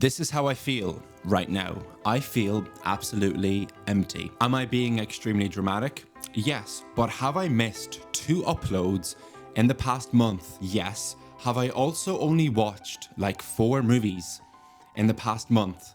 This is how I feel right now. I feel absolutely empty. Am I being extremely dramatic? Yes. But have I missed 2 uploads in the past month? Yes. Have I also only watched like 4 movies in the past month?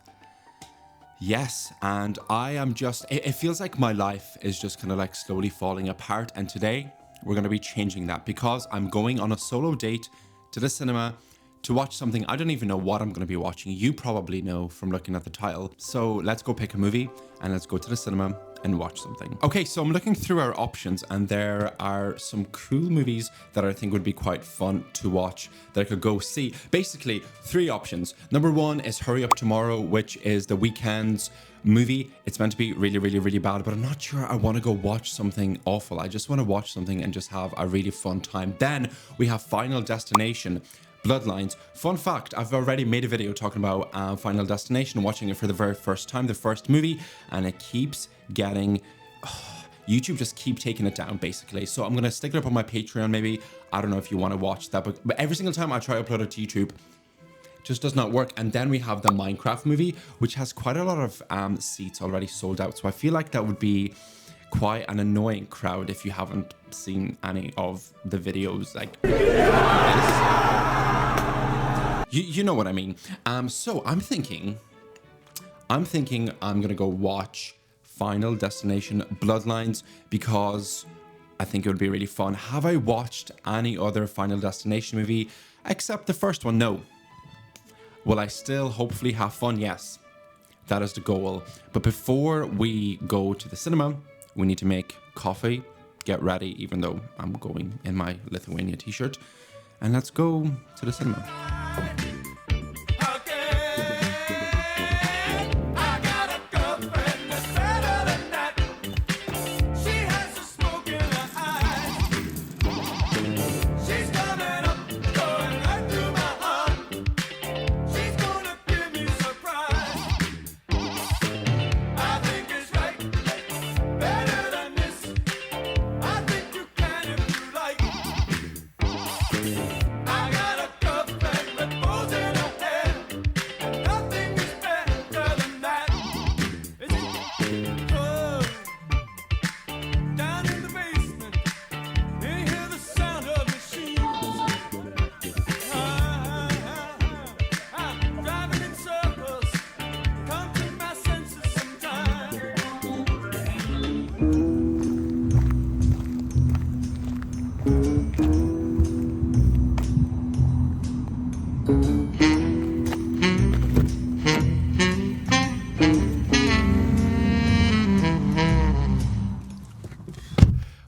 Yes. And I am just, it feels like my life is just kind of like slowly falling apart. And today we're going to be changing that because I'm going on a solo date to the cinema to watch something. I don't even know what I'm going to be watching. You probably know from looking at the title. So let's go pick a movie and let's go to the cinema and watch something. Okay, so I'm looking through our options and there are some cool movies that I think would be quite fun to watch that I could go see. Basically, 3 options. Number 1 is Hurry Up Tomorrow, which is The Weeknd's movie. It's meant to be really, really, really bad, but I'm not sure I want to go watch something awful. I just want to watch something and just have a really fun time. Then we have Final Destination, Bloodlines. Fun fact, I've already made a video talking about Final Destination, watching it for the very first time, the first movie, and it keeps getting... YouTube just keep taking it down, basically. So I'm going to stick it up on my Patreon, maybe. I don't know if you want to watch that, but every single time I try to upload it to YouTube, it just does not work. And then we have the Minecraft movie, which has quite a lot of seats already sold out. So I feel like that would be quite an annoying crowd if you haven't seen any of the videos like this. You know what I mean. So I'm thinking I'm gonna go watch Final Destination Bloodlines because I think it would be really fun. Have I watched any other Final Destination movie except the first one? No. Will I still hopefully have fun? Yes. That is the goal. But before we go to the cinema, we need to make coffee, get ready, even though I'm going in my Lithuania t-shirt. And let's go to the cinema.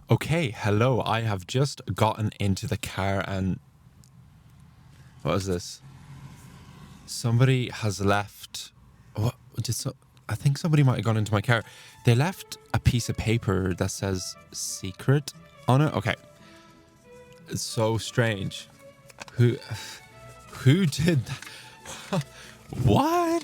Okay, hello. I have just gotten into the car and... What is this? Somebody has left... What? I think somebody might have gone into my car. They left a piece of paper that says secret on it. Okay. It's so strange. Who did that? What?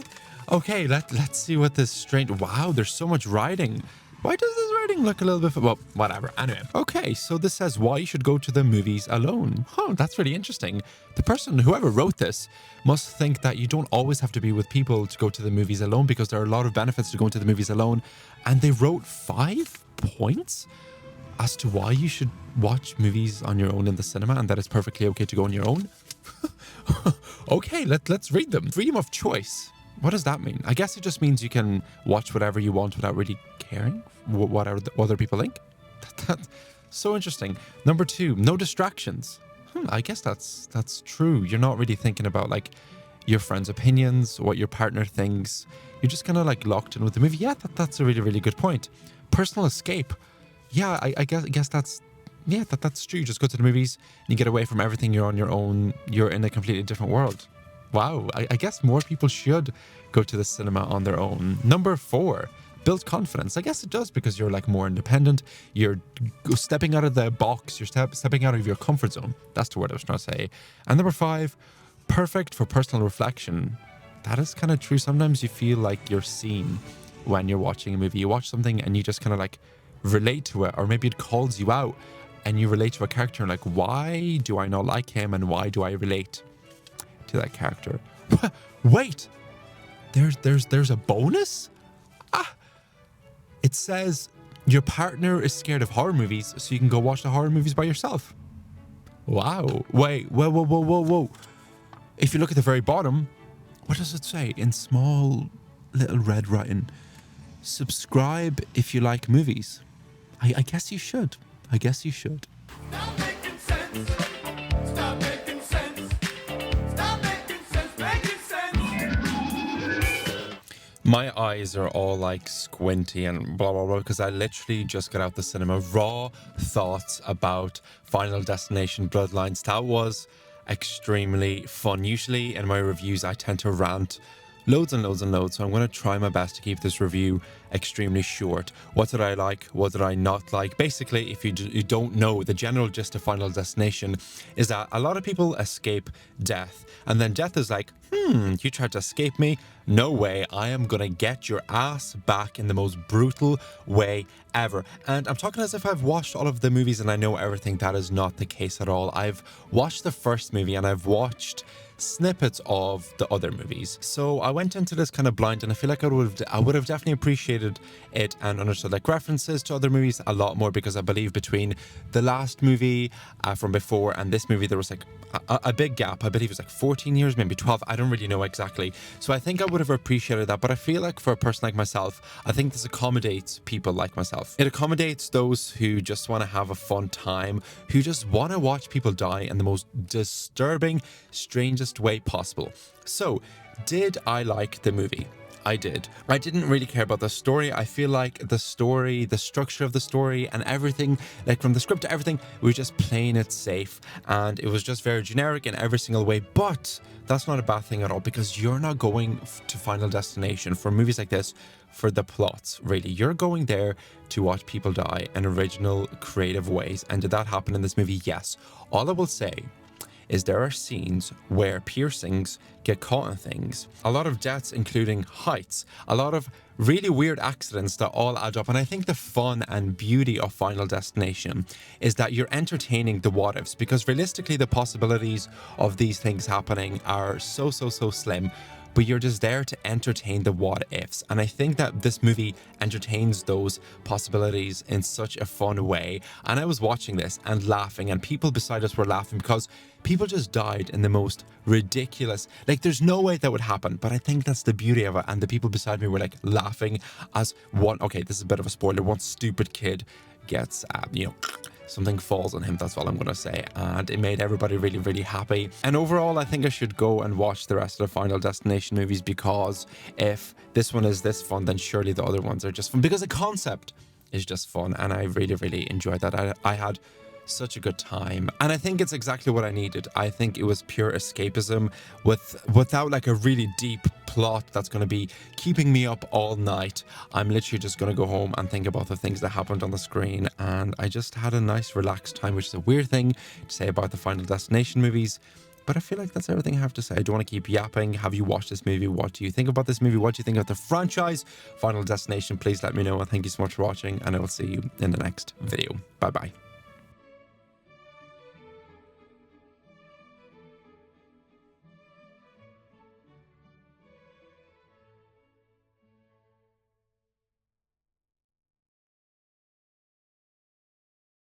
Okay, let's see what this strange... Wow, there's so much writing. Why does this writing look a little bit... Well, whatever. Anyway. Okay, so this says why you should go to the movies alone. Oh, that's really interesting. The person, whoever wrote this, must think that you don't always have to be with people to go to the movies alone because there are a lot of benefits to going to the movies alone. And they wrote 5 points as to why you should watch movies on your own in the cinema and that it's perfectly okay to go on your own. Okay, let's read them. Freedom of choice. What does that mean? I guess it just means you can watch whatever you want without really caring what other people think. That's so interesting. Number 2, no distractions. I guess that's true. You're not really thinking about like your friends' opinions, what your partner thinks. You're just kind of like locked in with the movie. Yeah, that's a really, really good point. Personal escape. Yeah, I guess that's... Yeah, that's true. You just go to the movies and you get away from everything. You're on your own. You're in a completely different world. Wow, I guess more people should go to the cinema on their own. Number 4, build confidence. I guess it does because you're like more independent. You're stepping out of the box. You're stepping out of your comfort zone. That's the word I was trying to say. And number 5, perfect for personal reflection. That is kind of true. Sometimes you feel like you're seen when you're watching a movie. You watch something and you just kind of like relate to it, or maybe it calls you out and you relate to a character and like, why do I not like him and why do I relate to that character? Wait, there's a bonus? It says your partner is scared of horror movies, so you can go watch the horror movies by yourself. Wow. Wait, whoa. If you look at the very bottom, what does it say in small little red writing? Subscribe if you like movies. I guess you should. I guess you should. Stop making sense. Stop making sense. Stop making sense. Making sense. My eyes are all like squinty and blah blah blah because I literally just got out the cinema. Raw thoughts about Final Destination Bloodlines. That was extremely fun. Usually in my reviews I tend to rant loads and loads and loads, so I'm going to try my best to keep this review extremely short. What did I like? What did I not like? Basically, if you don't know, the general gist of Final Destination is that a lot of people escape death, and then death is like, you tried to escape me? No way, I am gonna get your ass back in the most brutal way ever. And I'm talking as if I've watched all of the movies and I know everything. That is not the case at all. I've watched the first movie and I've watched snippets of the other movies. So I went into this kind of blind, and I feel like I would have definitely appreciated it and understood like references to other movies a lot more, because I believe between the last movie from before and this movie there was like a big gap. I believe it was like 14 years, maybe 12. I don't really know exactly. So I think I would have appreciated that. But I feel like for a person like myself, I think this accommodates people like myself. It accommodates those who just want to have a fun time, who just want to watch people die in the most disturbing, strangest way possible. So, did I like the movie? I did. I didn't really care about the story. I feel like the story, the structure of the story and everything, like from the script to everything, we were just playing it safe, and it was just very generic in every single way. But that's not a bad thing at all, because you're not going to Final Destination for movies like this for the plots, really. You're going there to watch people die in original, creative ways. And did that happen in this movie? Yes. All I will say is there are scenes where piercings get caught in things. A lot of deaths, including heights. A lot of really weird accidents that all add up. And I think the fun and beauty of Final Destination is that you're entertaining the what ifs, because realistically the possibilities of these things happening are so slim. But you're just there to entertain the what ifs. And I think that this movie entertains those possibilities in such a fun way. And I was watching this and laughing, and people beside us were laughing because people just died in the most ridiculous, like there's no way that would happen. But I think that's the beauty of it. And the people beside me were like laughing as one, okay, this is a bit of a spoiler, one stupid kid gets, something falls on him, that's all I'm gonna say, and it made everybody really happy. And overall, I think I should go and watch the rest of the Final Destination movies, because if this one is this fun, then surely the other ones are just fun, because the concept is just fun, and I really enjoyed that. I had such a good time, and I think it's exactly what I needed. I think it was pure escapism without like a really deep plot that's going to be keeping me up all night. I'm literally just going to go home and think about the things that happened on the screen, and I just had a nice relaxed time, which is a weird thing to say about the Final Destination movies. But I feel like that's everything I have to say. I don't want to keep yapping. Have you watched this movie? What do you think about this movie? What do you think of the franchise Final Destination? Please let me know. And thank you so much for watching, and I will see you in the next video. Bye bye.